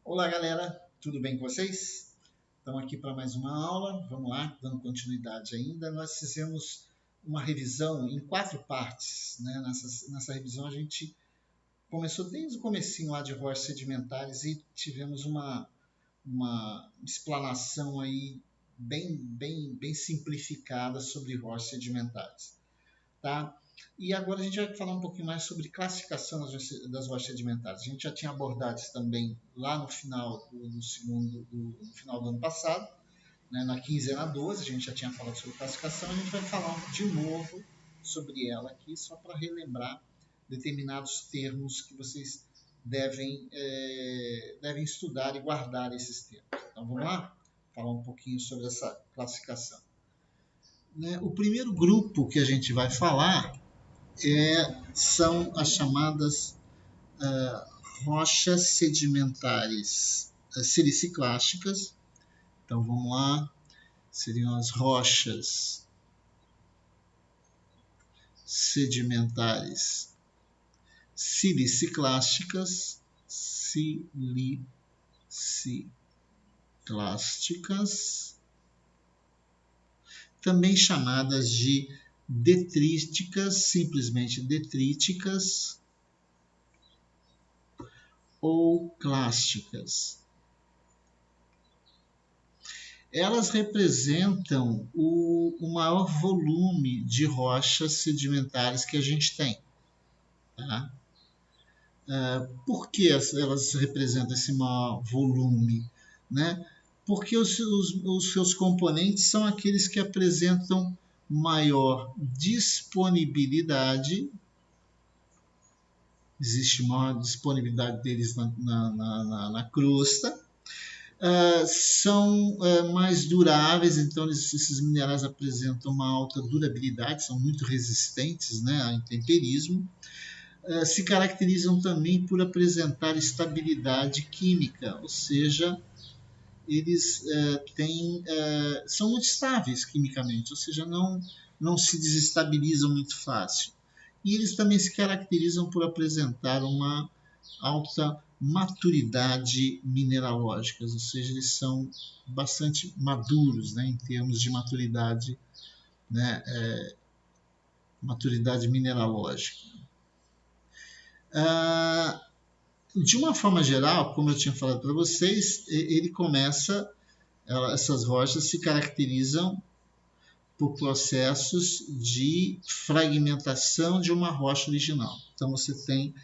Olá, galera, tudo bem com vocês? Estamos aqui para mais uma aula. Vamos lá, dando continuidade ainda. Nós fizemos uma revisão em 4 partes, né? Nessa revisão a gente começou desde o comecinho lá de rochas sedimentares e tivemos uma explanação aí bem simplificada sobre rochas sedimentares, tá? E agora a gente vai falar um pouquinho mais sobre classificação das rochas sedimentares. A gente já tinha abordado isso também lá no final no final do ano passado, né, na quinzena 12, a gente já tinha falado sobre classificação. A gente vai falar de novo sobre ela aqui, só para relembrar determinados termos que vocês devem estudar e guardar esses termos. Então vamos lá? Falar um pouquinho sobre essa classificação. O primeiro grupo que a gente vai falar são as chamadas rochas sedimentares siliciclásticas. Então vamos lá, seriam as rochas sedimentares siliciclásticas, também chamadas de detríticas, simplesmente detríticas, ou clásticas. Elas representam o maior volume de rochas sedimentares que a gente tem. Tá? Por que elas representam esse maior volume? Né? Porque os seus componentes são aqueles que apresentam maior disponibilidade. Existe maior disponibilidade deles na crosta. São mais duráveis, então esses minerais apresentam uma alta durabilidade, são muito resistentes, né, ao intemperismo. Se caracterizam também por apresentar estabilidade química, ou seja, eles são muito estáveis quimicamente, ou seja, não se desestabilizam muito fácil. E eles também se caracterizam por apresentar uma alta maturidade mineralógica, ou seja, eles são bastante maduros, né, em termos de maturidade, né, maturidade mineralógica. De uma forma geral, como eu tinha falado para vocês, essas rochas se caracterizam por processos de fragmentação de uma rocha original. Então você tem,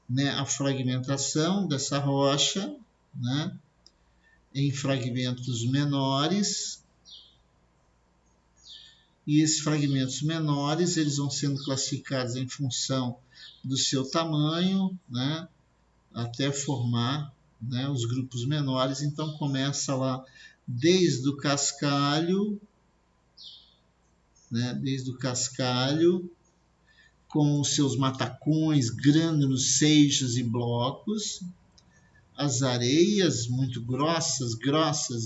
né, a fragmentação dessa rocha, né, em fragmentos menores, e esses fragmentos menores eles vão sendo classificados em função do seu tamanho, né, até formar, né, os grupos menores. Então começa lá desde o cascalho, né, com os seus matacões, grânulos, seixos e blocos, as areias muito grossas,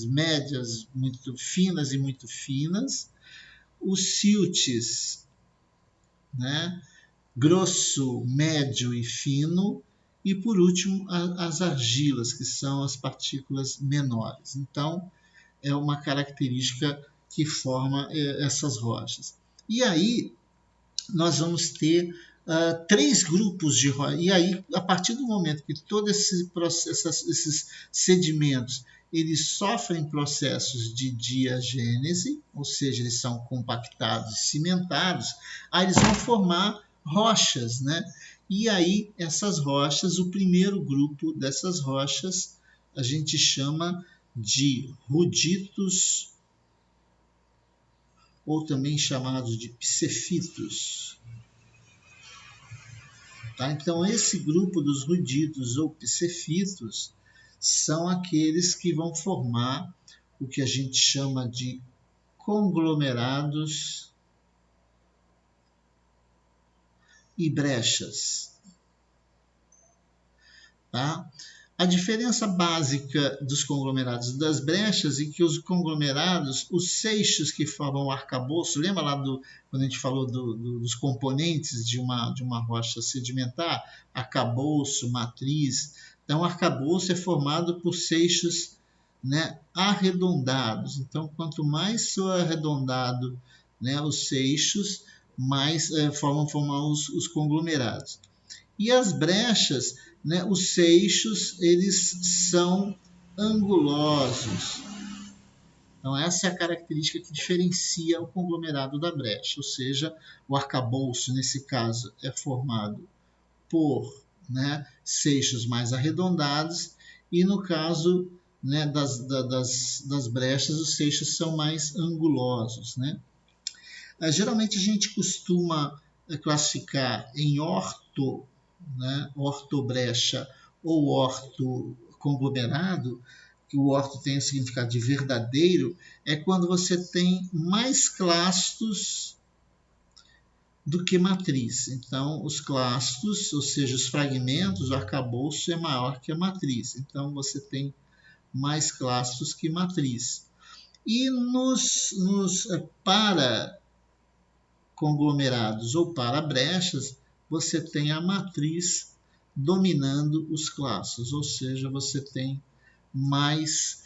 médias, muito finas e muito finas, os siltes, né, grosso, médio e fino, e por último as argilas, que são as partículas menores. Então é uma característica que forma essas rochas. E aí nós vamos ter 3 grupos de rochas. E aí, a partir do momento que todos esses sedimentos eles sofrem processos de diagênese, ou seja, eles são compactados, cimentados, aí eles vão formar rochas, né? E aí, essas rochas, o primeiro grupo dessas rochas, a gente chama de ruditos, ou também chamados de psefitos. Tá? Então, esse grupo dos ruditos ou psefitos são aqueles que vão formar o que a gente chama de conglomerados e brechas. Tá? A diferença básica dos conglomerados e das brechas é que os conglomerados, os seixos que formam o arcabouço, lembra lá quando a gente falou dos componentes de uma rocha sedimentar? Arcabouço, matriz. Então, o arcabouço é formado por seixos, né, arredondados. Então, quanto mais for arredondado, né, os seixos, mais formam os conglomerados. E as brechas, né, os seixos, eles são angulosos. Então, essa é a característica que diferencia o conglomerado da brecha, ou seja, o arcabouço, nesse caso, é formado por, né, seixos mais arredondados, e no caso, né, das brechas, os seixos são mais angulosos. Né? Geralmente a gente costuma classificar em orto, né, ortobrecha ou orto conglomerado, que o orto tem o significado de verdadeiro, é quando você tem mais clastos do que matriz. Então, os clastos, ou seja, os fragmentos, o arcabouço é maior que a matriz. Então, você tem mais clastos que matriz. E para conglomerados ou para brechas, você tem a matriz dominando os clastos, ou seja, você tem mais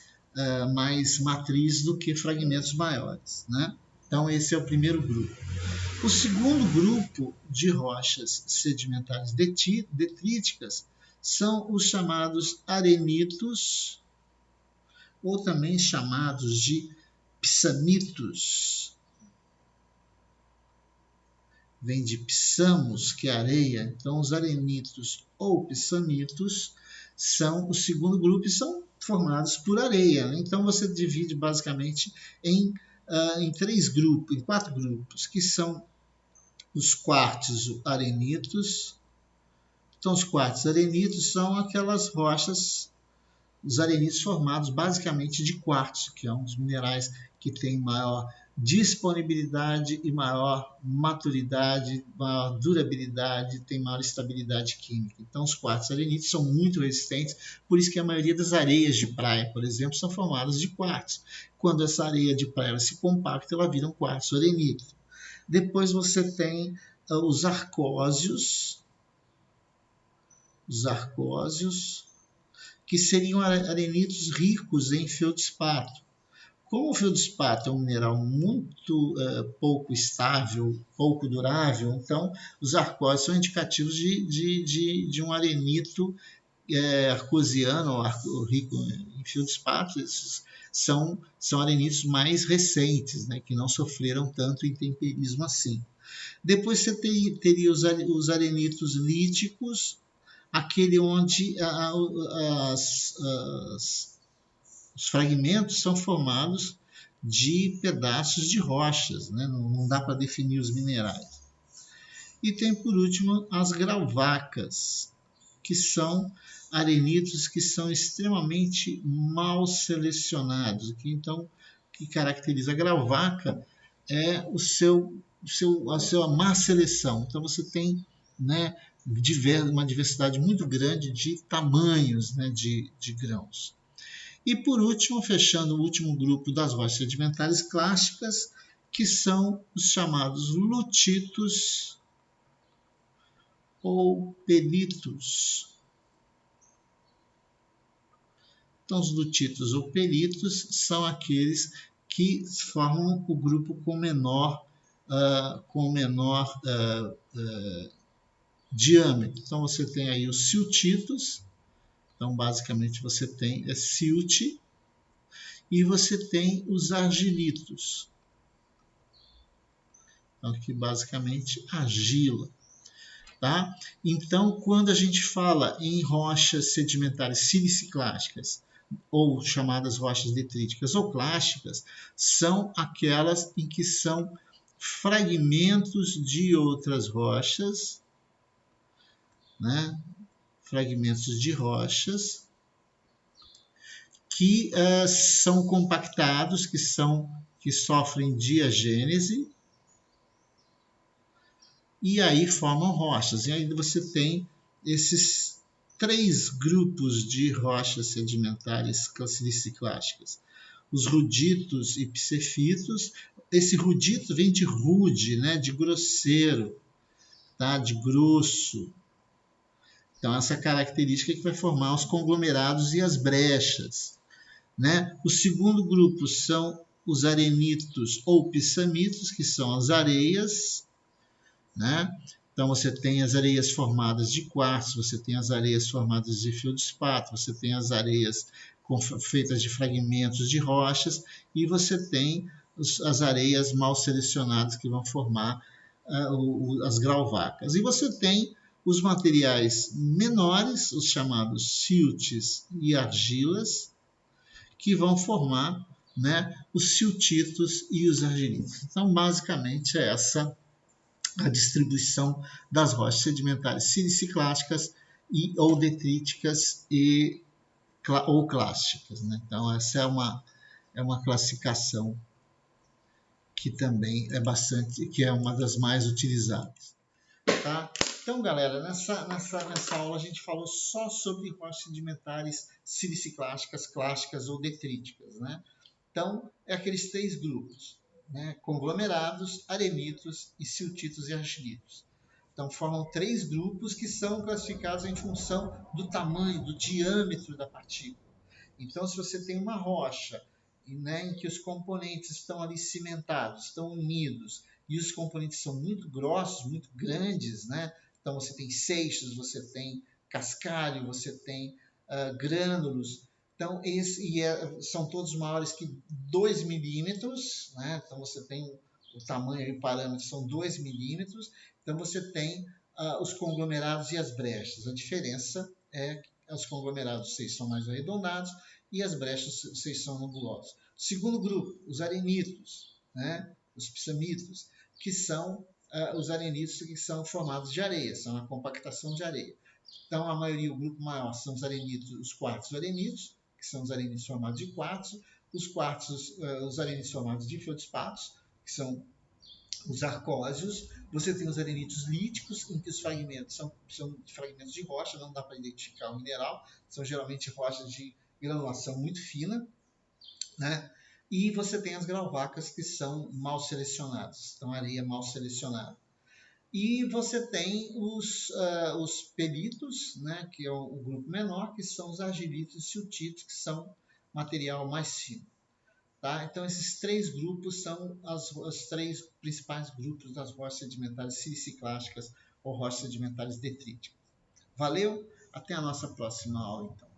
matriz do que fragmentos maiores. Né? Então, esse é o primeiro grupo. O segundo grupo de rochas sedimentares detríticas são os chamados arenitos, ou também chamados de psamitos. Vem de psamos, que é areia. Então, os arenitos ou psamitos são o segundo grupo e são formados por areia. Então, você divide basicamente em quatro grupos, que são os quartzo arenitos. Então, os quartzo arenitos são aquelas rochas, os arenitos formados basicamente de quartzo, que é um dos minerais que tem maior disponibilidade e maior maturidade, maior durabilidade, tem maior estabilidade química. Então, os quartzo arenitos são muito resistentes, por isso que a maioria das areias de praia, por exemplo, são formadas de quartzo. Quando essa areia de praia se compacta, ela vira um quartzo arenito. Depois você tem os arcósios, que seriam arenitos ricos em feldspato. Como o feldspato é um mineral muito pouco estável, pouco durável, então os arcósios são indicativos de um arenito arcosiano, ou rico em feldspato. Esses são arenitos mais recentes, né, que não sofreram tanto intemperismo assim. Depois você teria os arenitos líticos, aquele onde os fragmentos são formados de pedaços de rochas, né? Não dá para definir os minerais. E tem, por último, as gravacas, que são arenitos que são extremamente mal selecionados. Que caracteriza a gravaca é a sua má seleção. Então, você tem, né, uma diversidade muito grande de tamanhos, né, de grãos. E, por último, fechando o último grupo das rochas sedimentares clássicas, que são os chamados lutitos ou pelitos. Então, os lutitos ou pelitos são aqueles que formam o grupo com menor diâmetro. Então, você tem aí os siltitos. Então, basicamente, você tem silt, e você tem os argilitos. Então, aqui, basicamente, argila. Tá? Então, quando a gente fala em rochas sedimentares siliciclásticas, ou chamadas rochas detríticas ou clásticas, são aquelas em que são fragmentos de outras rochas, né? Fragmentos de rochas que são compactados, que sofrem diagênese, e aí formam rochas. E aí você tem esses três grupos de rochas sedimentares siliciclásticas. Os ruditos e psefitos. Esse rudito vem de rude, né, de grosseiro, tá, de grosso. Então, essa característica que vai formar os conglomerados e as brechas, né? O segundo grupo são os arenitos ou pissamitos, que são as areias, né? Então, você tem as areias formadas de quartzo, você tem as areias formadas de feldspato, você tem as areias feitas de fragmentos de rochas, e você tem as areias mal selecionadas que vão formar as grauwacas. E você tem os materiais menores, os chamados siltes e argilas, que vão formar, né, os siltitos e os argilitos. Então, basicamente, é essa a distribuição das rochas sedimentares siliciclásticas ou detríticas ou clásticas, né? Então, essa é uma classificação que também é bastante, que é uma das mais utilizadas. Tá? Então, galera, nessa aula a gente falou só sobre rochas sedimentares siliciclásticas, clásticas ou detríticas, né? Então, é aqueles três grupos, né? Conglomerados, arenitos e siltitos e argilitos. Então, formam três grupos que são classificados em função do tamanho, do diâmetro da partícula. Então, se você tem uma rocha, né, em que os componentes estão ali cimentados, estão unidos, e os componentes são muito grossos, muito grandes, né? Então, você tem seixos, você tem cascalho, você tem grânulos. Então, são todos maiores que 2 milímetros, né? Então, você tem o tamanho e o parâmetro são 2 milímetros. Então, você tem os conglomerados e as brechas. A diferença é que os conglomerados 6 são mais arredondados e as brechas 6 são angulosas. Segundo grupo, os arenitos, né? Os pissamitos, que são os arenitos que são formados de areia, são a compactação de areia. Então, a maioria, o grupo maior, são os arenitos, os quartzos arenitos, que são os arenitos formados de quartzo, os arenitos formados de feldspatos, que são os arcósios. Você tem os arenitos líticos, em que os fragmentos são fragmentos de rocha, não dá para identificar o mineral, são geralmente rochas de granulação muito fina, né? E você tem as grauwacas, que são mal selecionadas, então areia mal selecionada. E você tem os pelitos, né, que é o grupo menor, que são os argilitos e siltitos, que são material mais fino. Tá? Então, esses três grupos são os três principais grupos das rochas sedimentares siliciclásticas ou rochas sedimentares detríticas. Valeu? Até a nossa próxima aula, então.